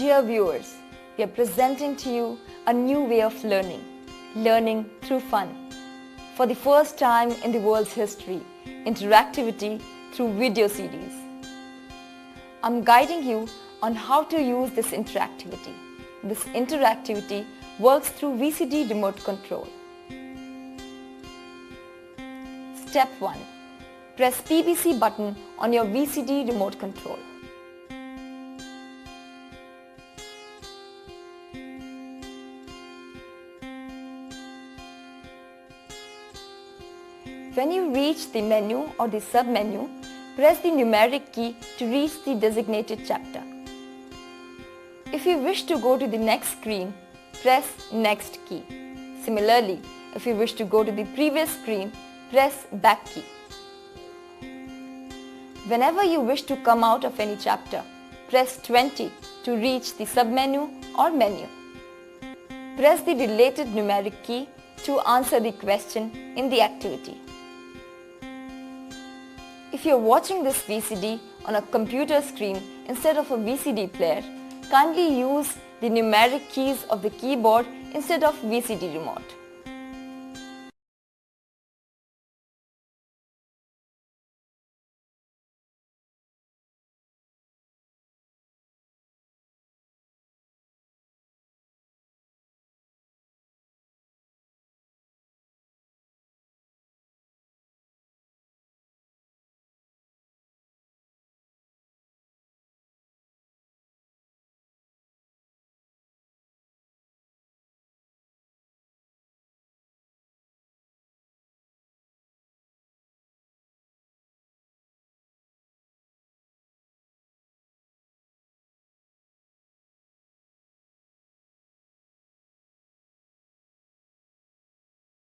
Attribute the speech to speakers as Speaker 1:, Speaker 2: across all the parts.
Speaker 1: Dear viewers, we are presenting to you a new way of learning through fun. For the first time in the world's history, interactivity through video CDs. I'm guiding you on how to use this interactivity. This interactivity works through VCD remote control. Step 1. Press PVC button on your VCD remote control. When you reach the menu or the sub-menu, press the numeric key to reach the designated chapter. If you wish to go to the next screen, press Next key. Similarly, if you wish to go to the previous screen, press Back key. Whenever you wish to come out of any chapter, press 20 to reach the sub-menu or menu. Press the related numeric key to answer the question in the activity. If you are watching this VCD on a computer screen instead of a VCD player, kindly use the numeric keys of the keyboard instead of VCD remote.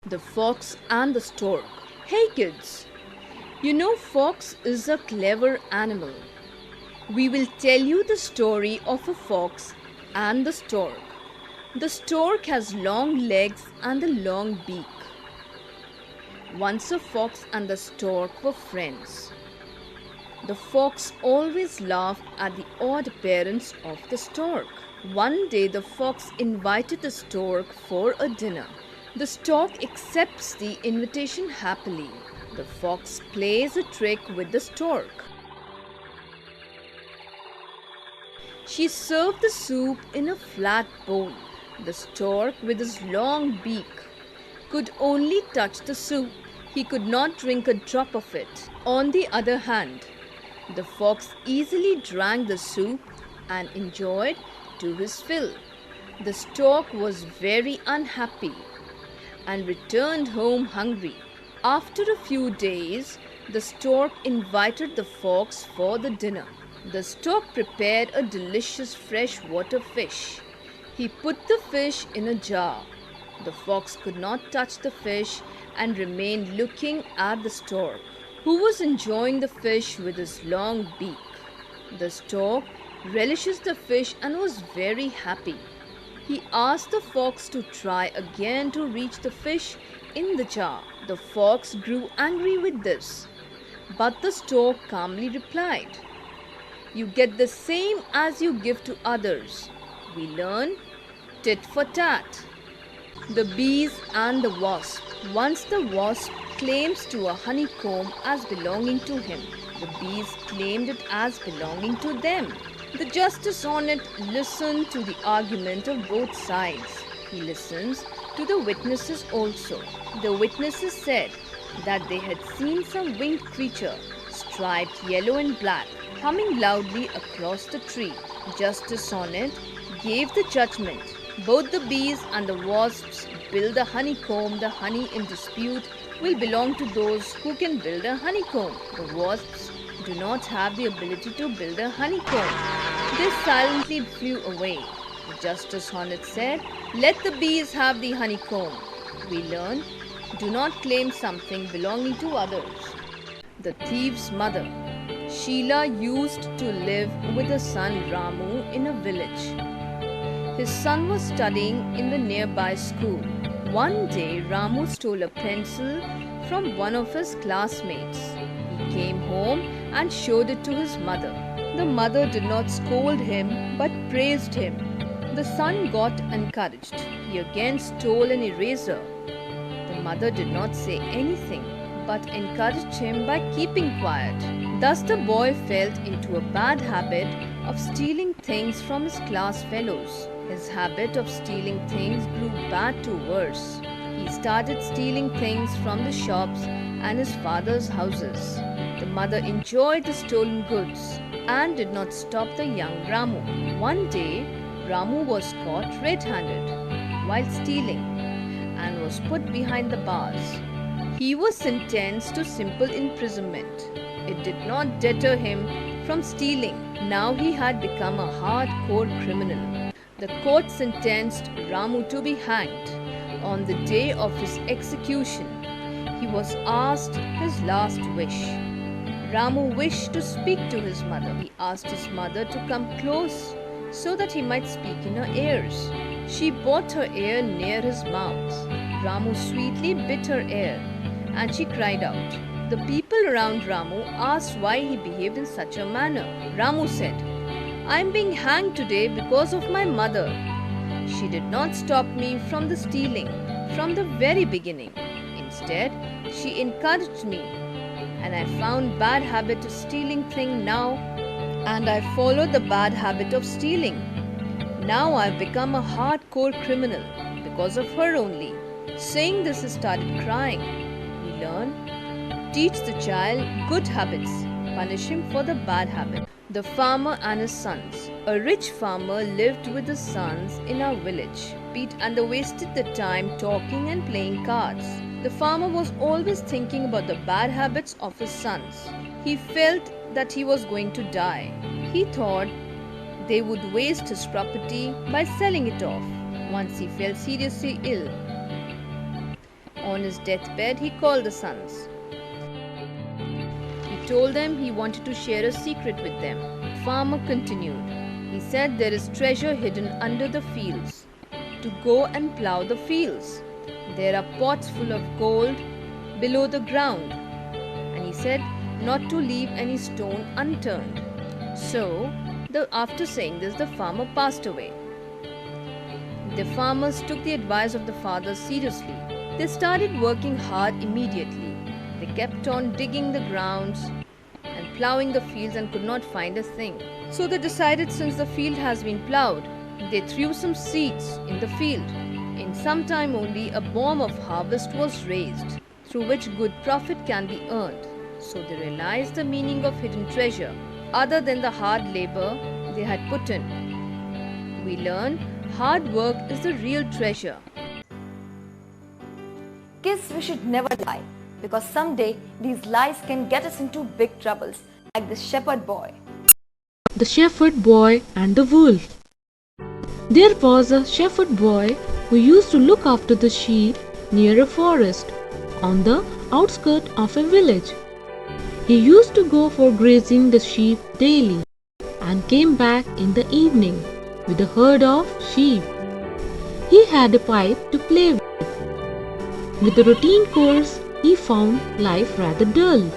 Speaker 2: The Fox and the Stork. Hey kids, you know fox is a clever animal. We will tell you the story of a fox and the stork. The stork has long legs and a long beak. Once a fox and the stork were friends. The fox always laughed at the odd appearance of the stork. One day the fox invited the stork for a dinner. The stork accepts the invitation happily. The fox plays a trick with the stork. She served the soup in a flat bowl. The stork, with his long beak, could only touch the soup. He could not drink a drop of it. On the other hand, the fox easily drank the soup and enjoyed to his fill. The stork was very unhappy and returned home hungry. After a few days, the stork invited the fox for the dinner. The stork prepared a delicious freshwater fish. He put the fish in a jar. The fox could not touch the fish and remained looking at the stork, who was enjoying the fish with his long beak. The stork relishes the fish and was very happy. He asked the fox to try again to reach the fish in the jar. The fox grew angry with this, but the stork calmly replied, "You get the same as you give to others. We learn tit for tat." The bees and the wasp. Once the wasp claims to a honeycomb as belonging to him. The bees claimed it as belonging to them. The justice on it listened to the argument of both sides. He listens to the witnesses also. The witnesses said that they had seen some winged creature, striped yellow and black, humming loudly across the tree. Justice on it gave the judgment. Both the bees and the wasps build a honeycomb. The honey in dispute will belong to those who can build a honeycomb. The wasps do not have the ability to build a honeycomb. They silently flew away. The justice hornet said, "Let the bees have the honeycomb." We learn, do not claim something belonging to others. The thief's mother. Sheila used to live with her son Ramu in a village. His son was studying in the nearby school. One day, Ramu stole a pencil from one of his classmates. He came home and showed it to his mother. The mother did not scold him but praised him. The son got encouraged. He again stole an eraser. The mother did not say anything but encouraged him by keeping quiet. Thus the boy fell into a bad habit of stealing things from his class fellows. His habit of stealing things grew bad to worse. He started stealing things from the shops and his father's houses. The mother enjoyed the stolen goods and did not stop the young Ramu. One day, Ramu was caught red-handed while stealing and was put behind the bars. He was sentenced to simple imprisonment. It did not deter him from stealing. Now he had become a hardcore criminal. The court sentenced Ramu to be hanged. On the day of his execution, he was asked his last wish. Ramu wished to speak to his mother. He asked his mother to come close so that he might speak in her ears. She brought her ear near his mouth. Ramu sweetly bit her ear and she cried out. The people around Ramu asked why he behaved in such a manner. Ramu said, "I am being hanged today because of my mother. She did not stop me from the stealing from the very beginning. Instead, she encouraged me and I found bad habit of stealing thing now and I followed the bad habit of stealing. Now I've become a hardcore criminal because of her only." Saying this, he started crying. We learn, teach the child good habits, punish him for the bad habit. The farmer and his sons. A rich farmer lived with his sons in our village. And they wasted the time talking and playing cards. The farmer was always thinking about the bad habits of his sons. He felt that he was going to die. He thought they would waste his property by selling it off. Once he fell seriously ill. On his deathbed, he called the sons. He told them he wanted to share a secret with them. Farmer continued. He said there is treasure hidden under the fields. To go and plough the fields. There are pots full of gold below the ground. And he said not to leave any stone unturned. So, after saying this, the farmer passed away. The farmers took the advice of the father seriously. They started working hard immediately. They kept on digging the grounds and ploughing the fields and could not find a thing. So they decided, since the field has been ploughed, they threw some seeds in the field. In some time only, a bomb of harvest was raised, through which good profit can be earned. So they realized the meaning of hidden treasure, other than the hard labor they had put in. We learn hard work is the real treasure.
Speaker 1: Kids, we should never lie, because someday these lies can get us into big troubles, like the shepherd boy.
Speaker 3: The Shepherd Boy and the Wolf. There was a shepherd boy who used to look after the sheep near a forest on the outskirts of a village. He used to go for grazing the sheep daily and came back in the evening with a herd of sheep. He had a pipe to play with. With the routine chores, he found life rather dull.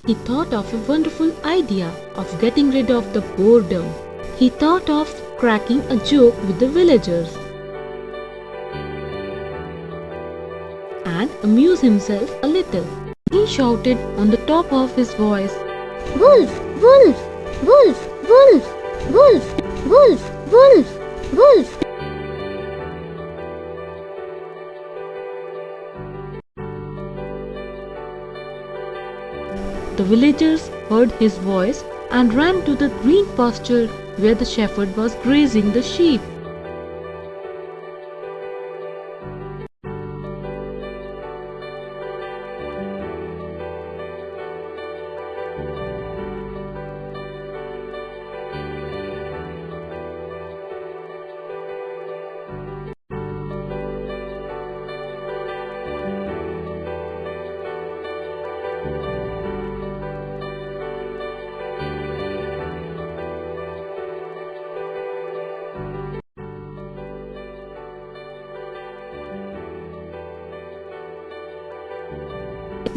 Speaker 3: he thought of a wonderful idea of getting rid of the boredom. He thought of cracking a joke with the villagers and amuse himself a little. He shouted on the top of his voice, "Wolf! Wolf! Wolf! Wolf! Wolf! Wolf! Wolf! Wolf!" The villagers heard his voice and ran to the green pasture where the shepherd was grazing the sheep.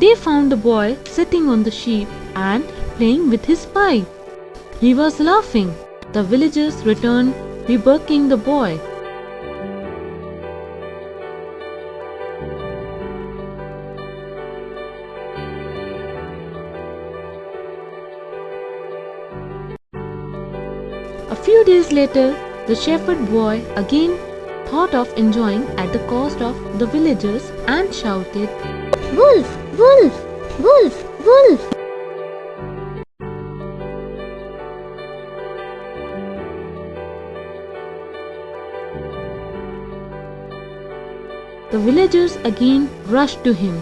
Speaker 3: They found the boy sitting on the sheep and playing with his pipe. He was laughing. The villagers returned, rebuking the boy. A few days later, the shepherd boy again thought of enjoying at the cost of the villagers and shouted, "Wolf! Wolf! Wolf! Wolf!" The villagers again rushed to him.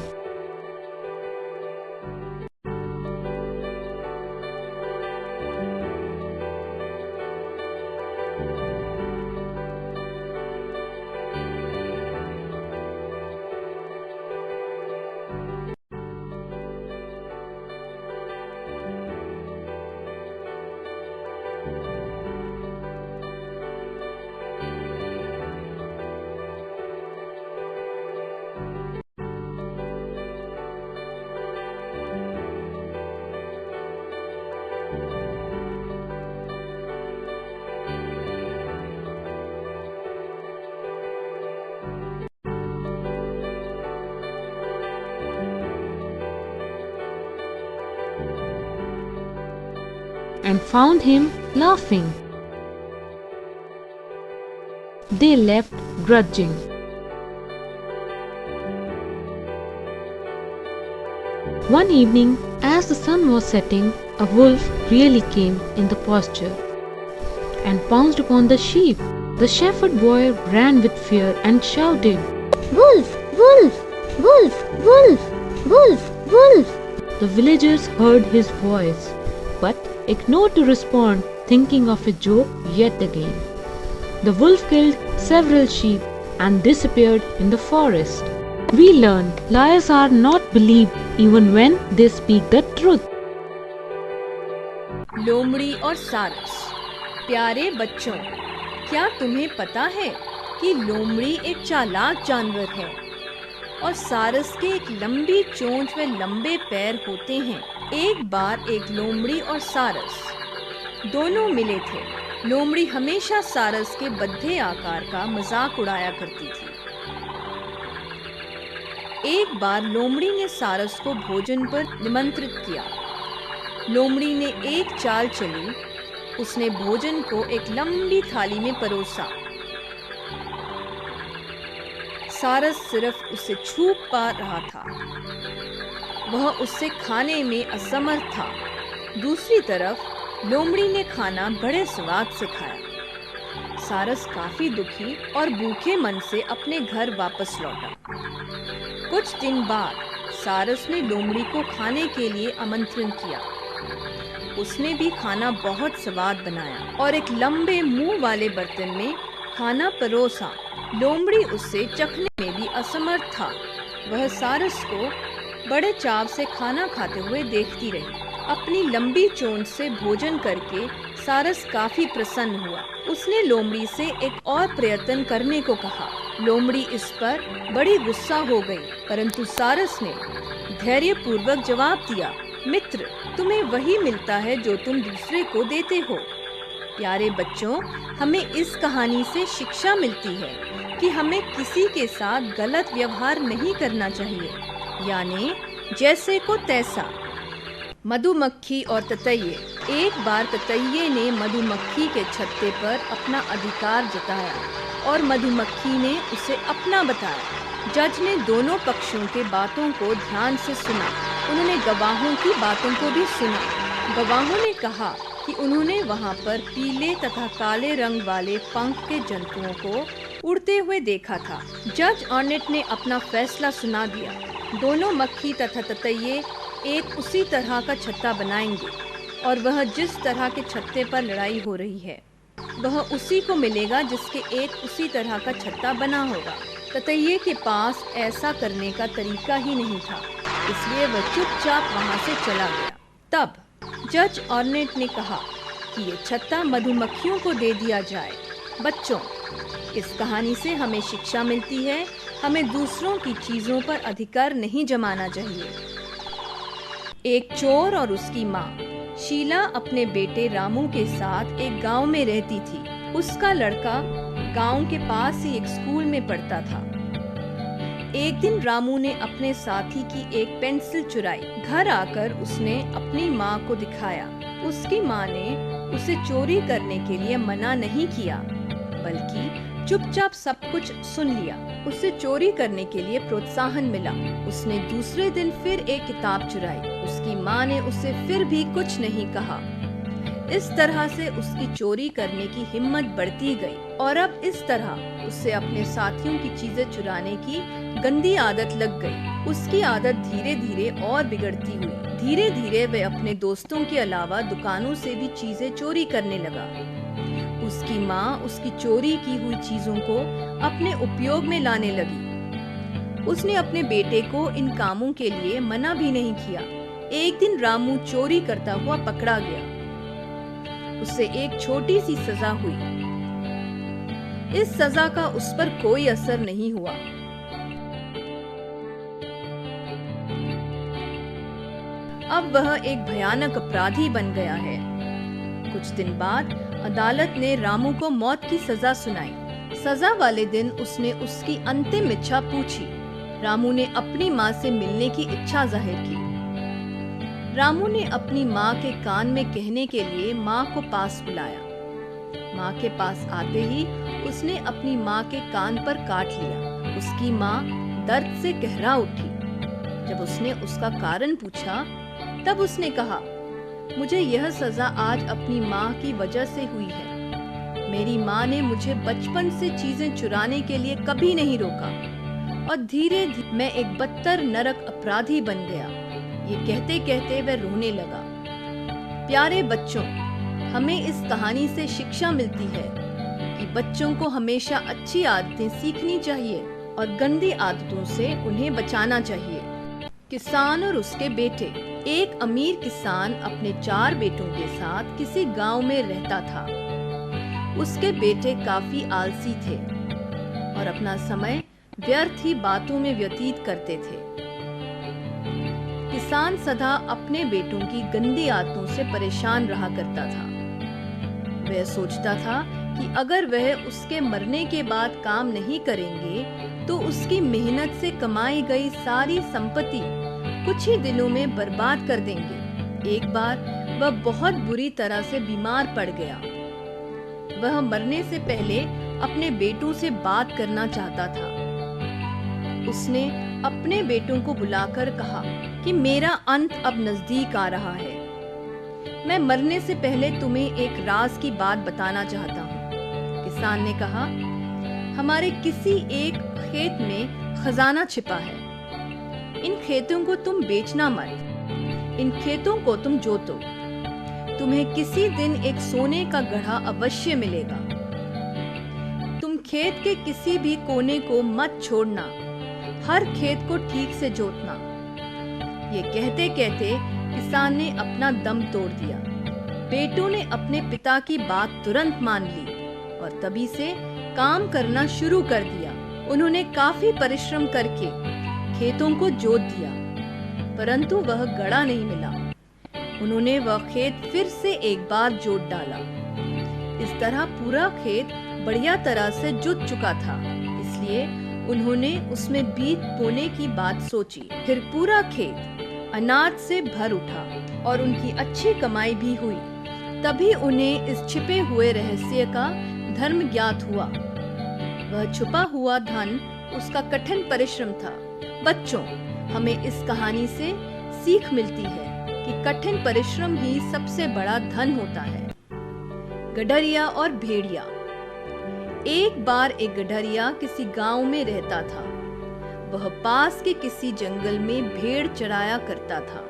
Speaker 3: And found him laughing. They left grudging. One evening, as the sun was setting, a wolf really came in the pasture and pounced upon the sheep. The shepherd boy ran with fear and shouted, "Wolf! Wolf! Wolf! Wolf! Wolf! Wolf!" The villagers heard his voice, but ignored to respond, thinking of a joke yet again. The wolf killed several sheep and disappeared in the forest. We learn liars are not believed even when they speak the truth.
Speaker 2: लोमड़ी और सारस। प्यारे बच्चों, क्या तुम्हें पता है कि लोमड़ी एक चालाक जानवर है और सारस के एक लंबी चोंच व लंबे पैर होते हैं। एक बार एक लोमड़ी और सारस दोनों मिले थे। लोमड़ी हमेशा सारस के बद्धे आकार का मजाक उड़ाया करती थी। एक बार लोमड़ी ने सारस को भोजन पर निमंत्रित किया। लोमड़ी ने एक चाल चली। उसने भोजन को एक लंबी थाली में परोसा। सारस सिर्फ उसे छू पा रहा था। वह उससे खाने में असमर्थ था। दूसरी तरफ लोमड़ी ने खाना बड़े स्वाद से खाया। सारस काफी दुखी और भूखे मन से अपने घर वापस लौटा। कुछ दिन बाद सारस ने लोमड़ी को खाने के लिए आमंत्रण किया। उसने भी खाना बहुत स्वाद बनाया और एक लंबे मुंह वाले बर्तन में खाना परोसा। लोमड़ी उससे चखने में भी असमर्थ था। वह सारस को बड़े चाव से खाना खाते हुए देखती रही। अपनी लंबी चोंच से भोजन करके सारस काफी प्रसन्न हुआ। उसने लोमड़ी से एक और प्रयत्न करने को कहा। लोमड़ी इस पर बड़ी गुस्सा हो गई, परंतु सारस ने धैर्यपूर्वक जवाब दिया, मित्र, तुम्हें वही मिलता है जो तुम दूसरे को देते हो। प्यारे बच्चों, हमें इस कहानी से शिक्षा मिलती है कि हमें किसी के साथ गलत व्यवहार नहीं करना चाहिए, यानी जैसे को तैसा। मधुमक्खी और ततैये। एक बार ततैये ने मधुमक्खी के छत्ते पर अपना अधिकार जताया और मधुमक्खी ने उसे अपना बताया। जज ने दोनों पक्षों के बातों को ध्यान से सुना। उन्होंने गवाहों की बातों को भी सुना। गवाहों ने कहा कि उन्होंने वहां पर पीले तथा काले रंग वाले पंख के जंतुओं को उड़ते हुए देखा था। जज ऑर्नेट ने अपना फैसला सुना दिया। दोनों मक्खी तथा ततैये एक उसी तरह का छत्ता बनाएंगे और वह जिस तरह के छत्ते पर लड़ाई हो रही है वह उसी को मिलेगा जिसके एक उसी तरह का छत्ता बना होगा। ततैये के पास ऐसा करने का तरीका ही नहीं था, इसलिए वह चुपचाप वहां से चला गया। तब जज ऑर्नेट ने कहा कि ये छत्ता मधुमक्खियों को दे दिया जाए। बच्चों, इस कहानी से हमें शिक्षा मिलती है, हमें दूसरों की चीजों पर अधिकार नहीं जमाना चाहिए। एक चोर और उसकी माँ। शीला अपने बेटे रामू के साथ एक गांव में रहती थी। उसका लड़का गांव के पास ही एक स्कूल में पढ़ता था। एक दिन रामू ने अपने साथी की एक पेंसिल चुराई। घर आकर उसने अपनी माँ को दिखाया। उसकी माँ ने उसे चोरी करने के लिए मना नहीं किया, बल्कि चुपचाप सब कुछ सुन लिया। उसे चोरी करने के लिए प्रोत्साहन मिला। उसने दूसरे दिन फिर एक किताब चुराई। उसकी माँ ने उसे फिर भी कुछ नहीं कहा। इस तरह से उसकी चोरी करने की हिम्मत बढ़ती गई और अब इस तरह उसे अपने साथियों की चीजें चुराने की गंदी आदत लग गई। उसकी आदत धीरे धीरे और बिगड़ती हुई। धीरे धीरे वह अपने दोस्तों के अलावा दुकानों से भी चीजें चोरी करने लगा। उसकी माँ उसकी चोरी की हुई चीजों को अपने उपयोग में लाने लगी। उसने अपने बेटे को इन कामों के लिए मना भी नहीं किया। एक दिन रामू चोरी करता हुआ पकड़ा गया। उसे एक छोटी सी सजा हुई। इस सजा का उस पर कोई असर नहीं हुआ। अब वह एक भयानक अपराधी बन गया है। कुछ दिन बाद अदालत ने रामू को मौत की सजा सुनाई। सजा वाले दिन उसने उसकी अंतिम इच्छा पूछी। रामू ने अपनी माँ से मिलने की इच्छा जाहिर की। रामू ने अपनी माँ के कान में कहने के लिए माँ को पास बुलाया। माँ के पास आते ही उसने अपनी माँ के कान पर काट लिया। उसकी माँ दर्द से कहरा उठी। जब उसने उसका कारण पूछा तब उसने कहा, मुझे यह सजा आज अपनी माँ की वजह से हुई है। मेरी माँ ने मुझे बचपन से चीजें चुराने के लिए कभी नहीं रोका और धीरे धीरे मैं एक बदतर नरक अपराधी बन गया। ये कहते कहते वह रोने लगा। प्यारे बच्चों, हमें इस कहानी से शिक्षा मिलती है कि बच्चों को हमेशा अच्छी आदतें सीखनी चाहिए और गंदी आदतों से उन्हें बचाना चाहिए। किसान और उसके बेटे। एक अमीर किसान अपने 4 बेटों के साथ किसी गांव में रहता था। उसके बेटे काफी आलसी थे और अपना समय व्यर्थ ही बातों में व्यतीत करते थे। किसान सदा अपने बेटों की गंदी आदतों से परेशान रहा करता था। वह सोचता था कि अगर वह उसके मरने के बाद काम नहीं करेंगे तो उसकी मेहनत से कमाई गई सारी संपत्ति कुछ ही दिनों में बर्बाद कर देंगे। एक बार वह बहुत बुरी तरह से बीमार पड़ गया। वह मरने से पहले अपने बेटों से बात करना चाहता था। उसने अपने बेटों को बुलाकर कहा कि मेरा अंत अब नजदीक आ रहा है। मैं मरने से पहले तुम्हें एक राज की बात बताना चाहता हूँ। किसान ने कहा, हमारे किसी एक खेत में खजाना छिपा है। इन खेतों को तुम बेचना मत। इन खेतों को तुम जोतो। तुम्हें किसी दिन एक सोने का गड्ढा अवश्य मिलेगा। तुम खेत के किसी भी कोने को मत छोड़ना। हर खेत को ठीक से जोतना। ये कहते कहते किसान ने अपना दम तोड़ दिया। बेटों ने अपने पिता की बात तुरंत मान ली और तभी से काम करना शुरू कर दिया। उन्होंने काफी परिश्रम करके खेतों को जोत दिया, परंतु वह गड्ढा नहीं मिला। उन्होंने वह खेत फिर से एक बार जोत डाला। इस तरह पूरा खेत बढ़िया तरह से जुत चुका था, इसलिए उन्होंने उसमें बीज बोने की बात सोची। फिर पूरा खेत अनाज से भर उठा और उनकी अच्छी कमाई भी हुई। तभी उन्हें इस छिपे हुए रहस्य का धर्म ज्ञात हुआ। वह छुपा हुआ धन उसका कठिन परिश्रम था। बच्चों, हमें इस कहानी से सीख मिलती है कि कठिन परिश्रम ही सबसे बड़ा धन होता है। गडरिया और भेड़िया। एक बार एक गडरिया किसी गांव में रहता था। वह पास के किसी जंगल में भेड़ चराया करता था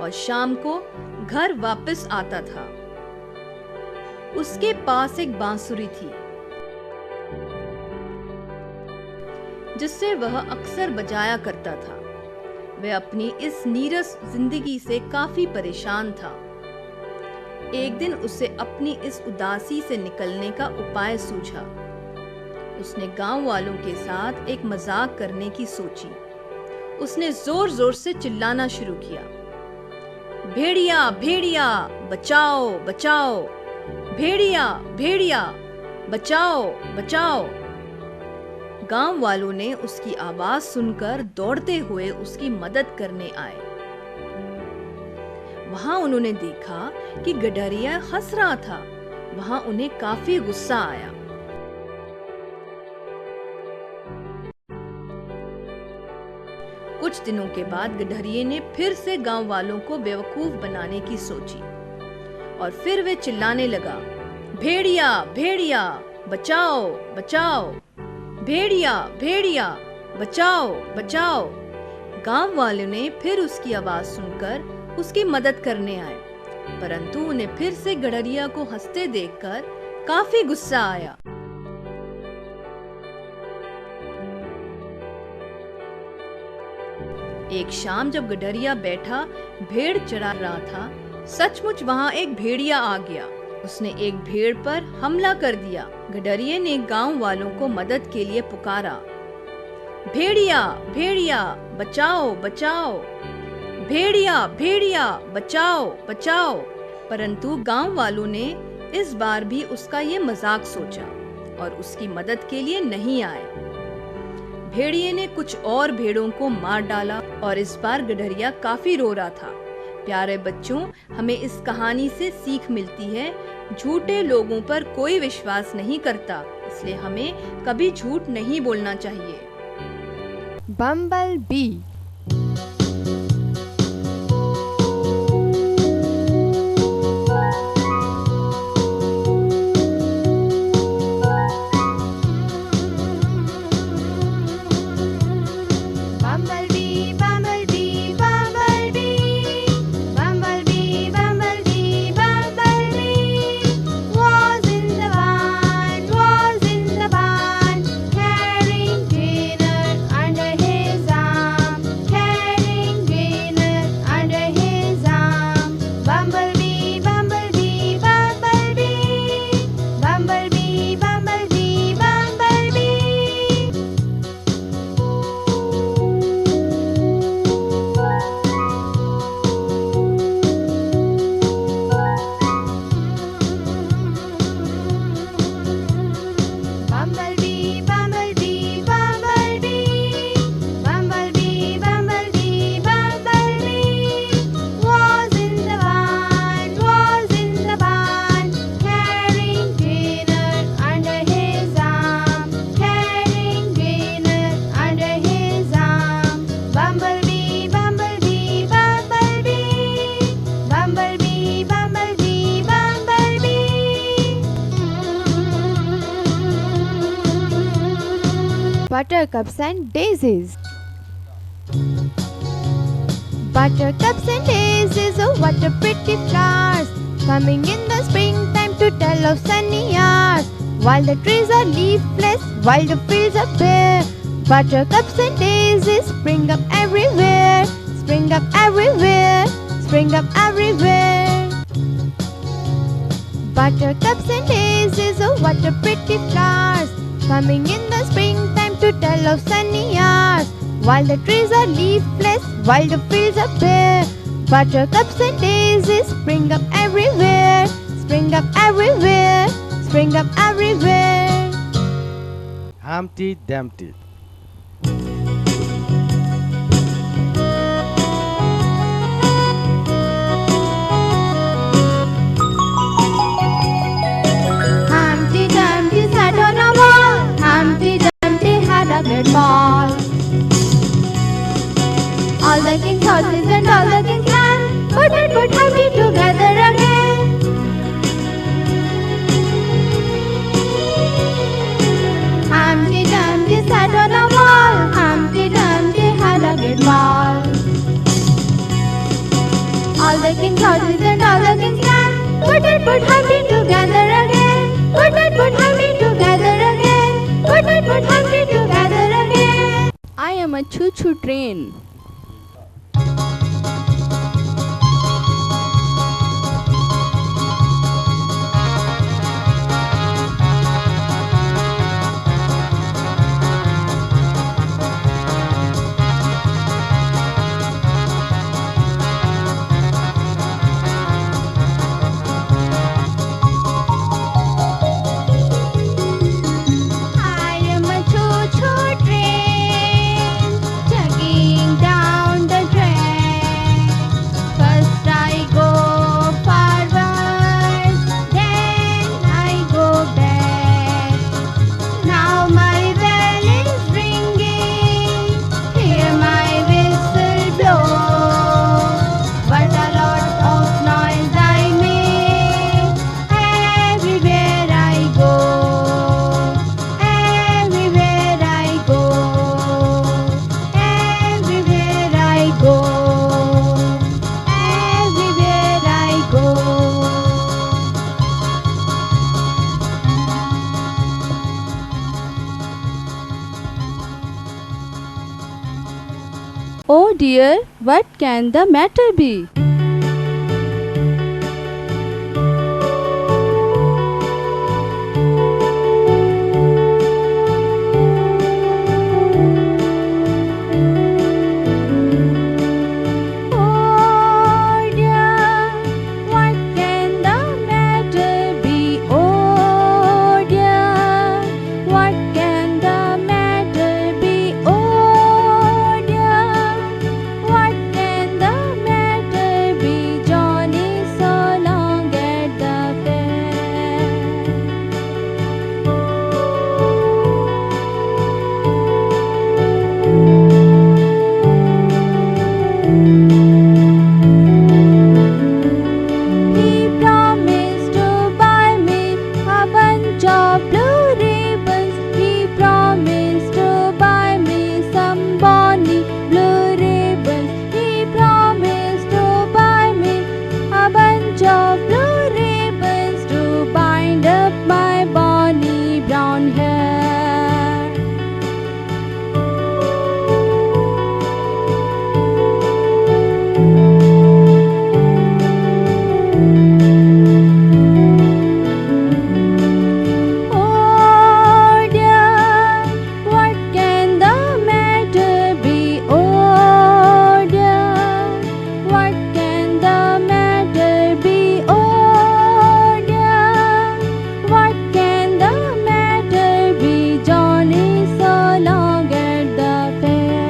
Speaker 2: और शाम को घर वापस आता था। उसके पास एक बांसुरी थी जिससे वह अक्सर बजाया करता था। वह अपनी इस नीरस जिंदगी से काफी परेशान था। एक दिन उसे अपनी इस उदासी से निकलने का उपाय सूझा। उसने गांव वालों के साथ एक मजाक करने की सोची। उसने जोर जोर से चिल्लाना शुरू किया, भेड़िया भेड़िया बचाओ बचाओ, भेड़िया भेड़िया बचाओ बचाओ। गांव वालों ने उसकी आवाज सुनकर दौड़ते हुए उसकी मदद करने आए। वहां उन्होंने देखा कि गडरिया हंस रहा था। वहां उन्हें काफी गुस्सा आया। कुछ दिनों के बाद गडरिये ने फिर से गांव वालों को बेवकूफ बनाने की सोची और फिर वे चिल्लाने लगा, भेड़िया भेड़िया बचाओ बचाओ, भेड़िया भेड़िया बचाओ बचाओ। गांव वालों ने फिर उसकी आवाज सुनकर उसकी मदद करने आए, परंतु उन्हें फिर से गडरिया को हंसते देखकर काफी गुस्सा आया। एक शाम जब गडरिया बैठा भेड़ चरा रहा था, सचमुच वहां एक भेड़िया आ गया। उसने एक भेड़ पर हमला कर दिया। गडरिये ने गांव वालों को मदद के लिए पुकारा, भेड़िया भेड़िया बचाओ बचाओ, भेड़िया भेड़िया बचाओ बचाओ। परंतु गांव वालों ने इस बार भी उसका ये मजाक सोचा और उसकी मदद के लिए नहीं आए। भेड़िये ने कुछ और भेड़ों को मार डाला और इस बार गडरिया काफी रो रहा था। प्यारे बच्चों, हमें इस कहानी से सीख मिलती है, झूठे लोगों पर कोई विश्वास नहीं करता, इसलिए हमें कभी झूठ नहीं बोलना चाहिए।
Speaker 4: बम्बल B. Buttercups and Daisies. Buttercups and daisies, oh what a pretty flowers, coming in the springtime to tell of sunny hours. While the trees are leafless, while the fields are bare, buttercups and daisies spring up everywhere, spring up everywhere, spring up everywhere. Buttercups and daisies, oh what a pretty flowers, coming in the springtime to tell of sunny hours. While the trees are leafless, while the fields are bare, Buttercups and daisies spring up everywhere, spring up everywhere, spring up everywhere.
Speaker 5: Humpty Dumpty.
Speaker 4: Humpty Dumpty sat on a wall. Humpty Dumpty had a great ball. All the king's horses and all the king's men put Humpty together again. Humpty Dumpty sat on a wall. Humpty Dumpty had a great ball. All the king's horses and all the king's men put Humpty together again. Put Humpty together again. Put Humpty together again.
Speaker 2: I am a choo-choo train.
Speaker 4: I am a choo-choo train, chugging down the track. First I go forward, then I go back. Now my bell is ringing, hear my whistle blow. What a lot of noise I make everywhere I go. Everywhere I go, everywhere I go, everywhere I go.
Speaker 2: Oh dear, what can the matter be?
Speaker 4: Oh dear, what can the matter be? Oh dear, what can the matter be? Oh dear, what can the matter be? Johnny so long at the fair. He promised to buy me a bunch of blue ribbons. He promised to buy me some bonny blue ribbons. He promised to buy me a bunch of blue ribbons to bind up my bonny brown hair. Oh dear, what can the matter be? Oh dear, what can the matter be? Oh dear, what can the matter be? Johnny so long at the fair.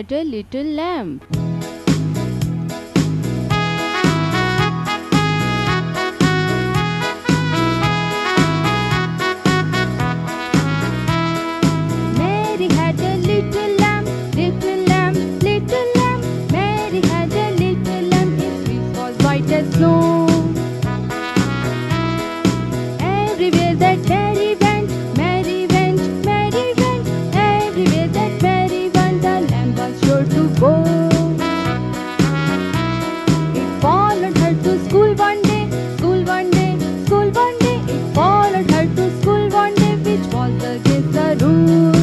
Speaker 4: had a little lamb. Mary had a little lamb, little lamb, little lamb. Mary had a little lamb, his fleece was white as snow. Everywhere that Mary went, Mary went, Mary went. Everywhere that Mary went, the lamb was sure to go. It followed her to school one day, school one day, school one day. It followed her to school one day, which was against the rules.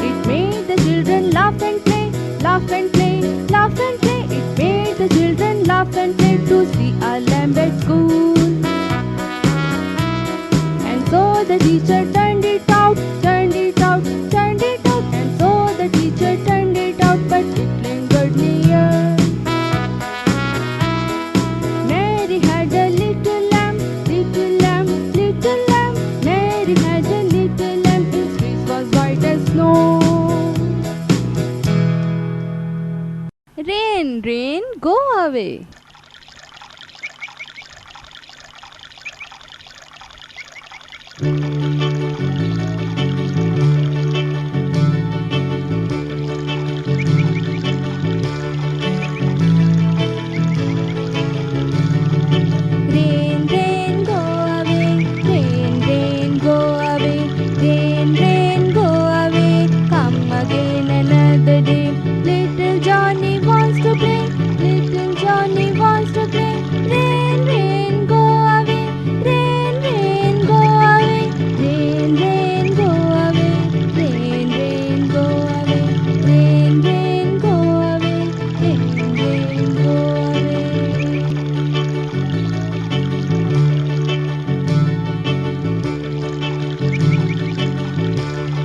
Speaker 4: It made the children laugh and play, laugh and play, laugh and play. It made the children laugh and play to see a lamb at school. And so the teacher turned it out, turned it out, turned it out. And so the teacher turned it out, but it lingered near. Mary had a little lamb, little lamb, little lamb. Mary had a little lamb, his fleece was white as snow. Rain, rain, go away. Rain, rain, go away. Rain, rain, go away. Rain, rain, go away. Come again another day. Little Johnny wants to play. Little Johnny wants to play. Rain, rain, go away. Rain, rain, go away. Rain, rain, go away. Rain, rain, go away. Rain, rain, go away. Rain, rain, go away.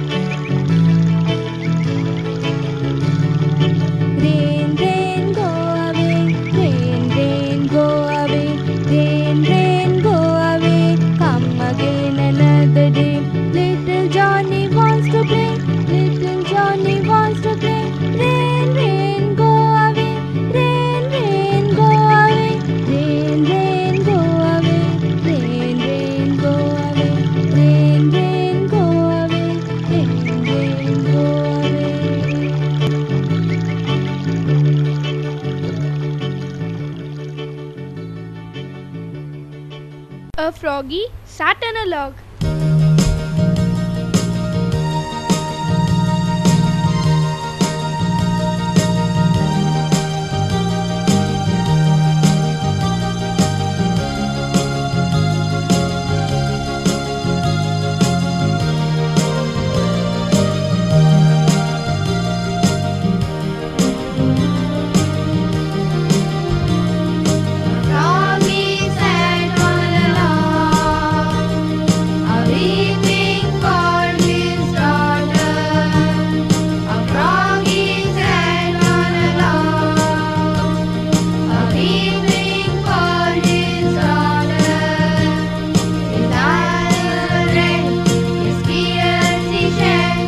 Speaker 4: Rain, rain, go away. Rain, rain, go away. Rain, rain, go away. Come again another day. Little Johnny wants to play. Little Johnny wants to play. Rain, rain, go away. Rain, rain, go away. Rain, rain, go away. Rain, rain, go away. Rain, rain, go away. Rain, rain, go away.
Speaker 6: A froggie sat on a log.
Speaker 4: Froggie sat on a log, weeping for his daughter. A froggie sat on a log, weeping for his daughter. His eyes were red, his tears he shed,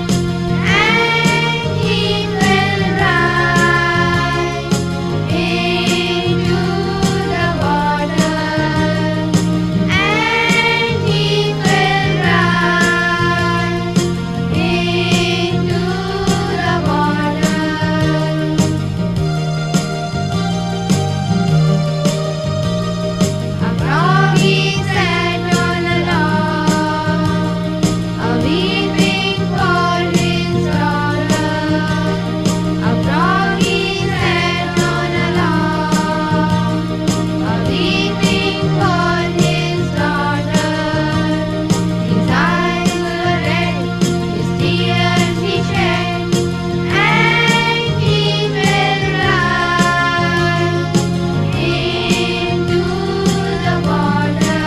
Speaker 4: and he fell right into the water, and he fell right into the water. A froggie sat on a log, weeping for his daughter. A froggie sat on a log, weeping for his daughter. His eyes were red, his tears he shed, and he fell right into the water,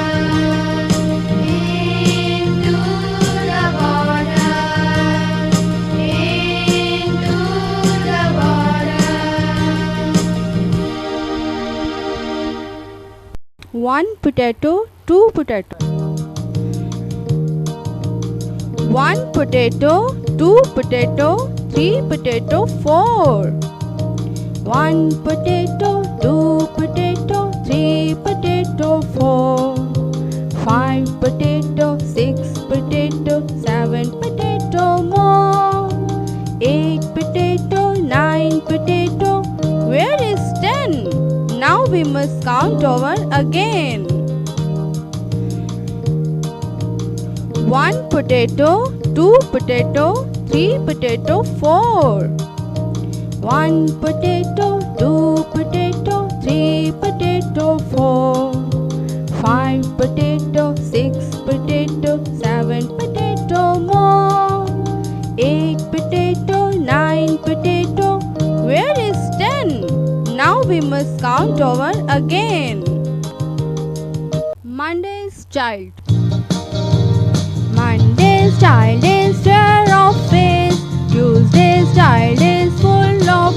Speaker 4: into the water, into the water.
Speaker 6: One potato, two potato. One potato, two potato, 3 potato 4. 1 potato, 2 potato, 3 potato 4. 5 potato, 6 potato, 7 potato more. 8 potato, 9 potato, where is 10? Now we must count over again. 1 potato, 2 potato, 3 potato 4. 1 potato, 2 potato, 3 potato 4. 5 potato, 6 potato, 7 potato more. 8 potato, 9 potato, where is 10? Now we must count over again. Monday's child. Monday's child is fair of face. Tuesday's child is full of